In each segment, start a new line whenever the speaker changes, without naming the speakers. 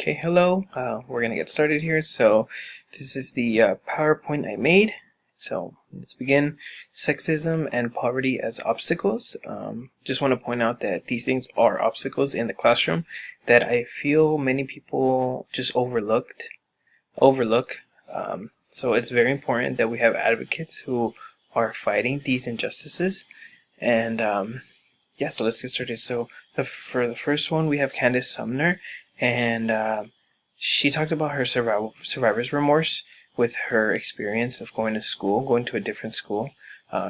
Okay, hello. We're gonna get started here. So this is the PowerPoint I made. So let's begin. Sexism and poverty as obstacles. Just want to point out that these things are obstacles in the classroom that I feel many people just overlook. So it's very important that we have advocates who are fighting these injustices. And yeah, so let's get started. So for the first one, we have Candace Sumner, and she talked about her survivor's remorse with her experience of going to school, going to a different school,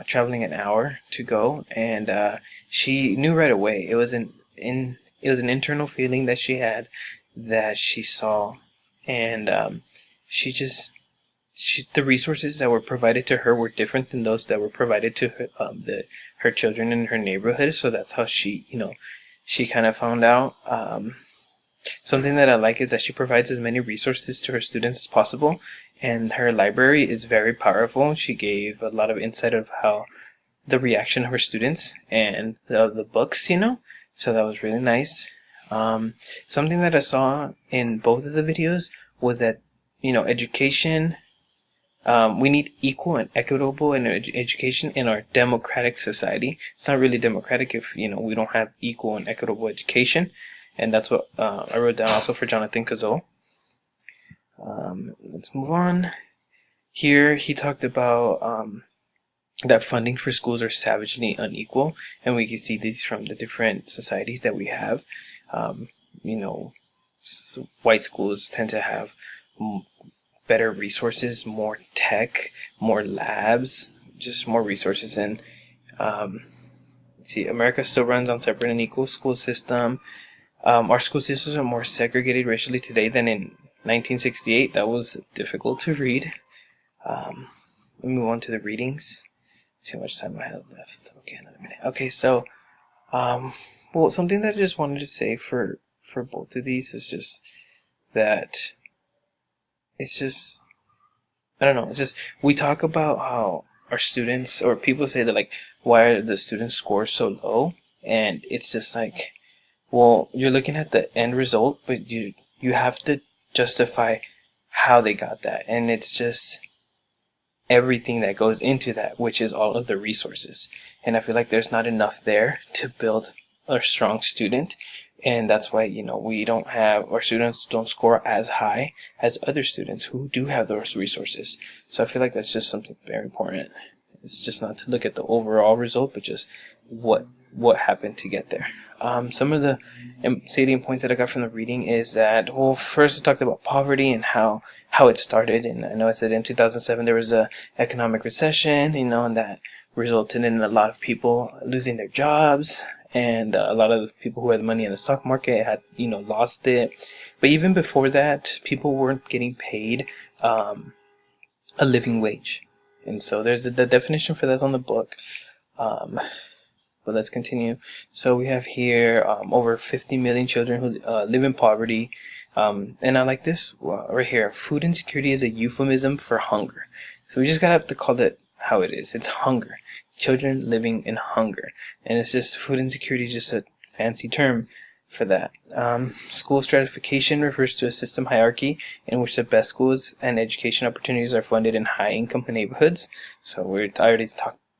traveling an hour to go, and she knew right away it was an internal feeling that she had that she saw, and the resources that were provided to her were different than those that were provided to her children in her neighborhood. So that's how she kind of found out. Something that I like is that she provides as many resources to her students as possible, and her library is very powerful. She gave a lot of insight of how the reaction of her students and the books, so that was really nice. Something that I saw in both of the videos was that, education, we need equal and equitable education in our democratic society. It's not really democratic if, we don't have equal and equitable education. And that's what I wrote down also for Jonathan Cazot. Let's move on. Here he talked about that funding for schools are savagely unequal, and we can see these from the different societies that we have. White schools tend to have better resources, more tech, more labs, just more resources. And let's see, America still runs on separate and equal school system. Our school systems are more segregated racially today than in 1968. That was difficult to read. Let me move on to the readings. See how much time I have left. Okay, another minute. Okay, so, well, something that I just wanted to say for both of these is just that I don't know, it's just, we talk about how our students, or people say that, like, why are the students' scores so low? And it's just like, well, you're looking at the end result, but you have to justify how they got that. And it's just everything that goes into that, which is all of the resources. And I feel like there's not enough there to build a strong student. And that's why, we don't have, our students don't score as high as other students who do have those resources. So I feel like that's just something very important. It's just not to look at the overall result, but just what happened to get there. Some of the salient points that I got from the reading is that, well, first I talked about poverty and how it started. And I know I said in 2007 there was a economic recession, and that resulted in a lot of people losing their jobs. And a lot of the people who had money in the stock market had, lost it. But even before that, people weren't getting paid a living wage. And so there's the definition for that's on the book. But let's continue. So we have here over 50 million children who live in poverty. And I like this right here. Food insecurity is a euphemism for hunger. So we just gotta have to call it how it is. It's hunger. Children living in hunger. And it's just, food insecurity is just a fancy term for that. School stratification refers to a system hierarchy in which the best schools and education opportunities are funded in high income neighborhoods. So I already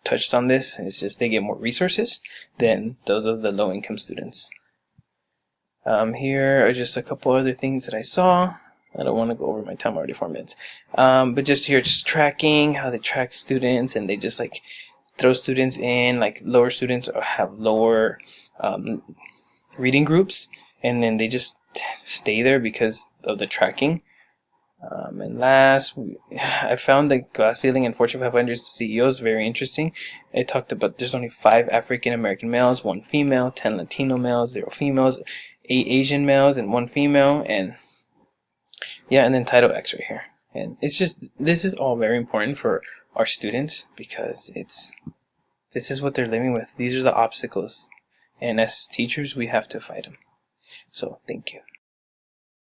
touched on this. It's just they get more resources than those of the low income students. Here are just a couple other things that I saw. I don't want to go over my time, already 4 minutes. But just here, just tracking, how they track students, and they just like throw students in, like lower students or have lower reading groups, and then they just stay there because of the tracking. And last, I found the glass ceiling in Fortune 500 CEOs very interesting. It talked about there's only 5 African American males, 1 female, 10 Latino males, 0 females, 8 Asian males, and 1 female, and yeah, and then Title X right here. And it's just, this is all very important for our students because this is what they're living with. These are the obstacles, and as teachers we have to fight them. So thank you.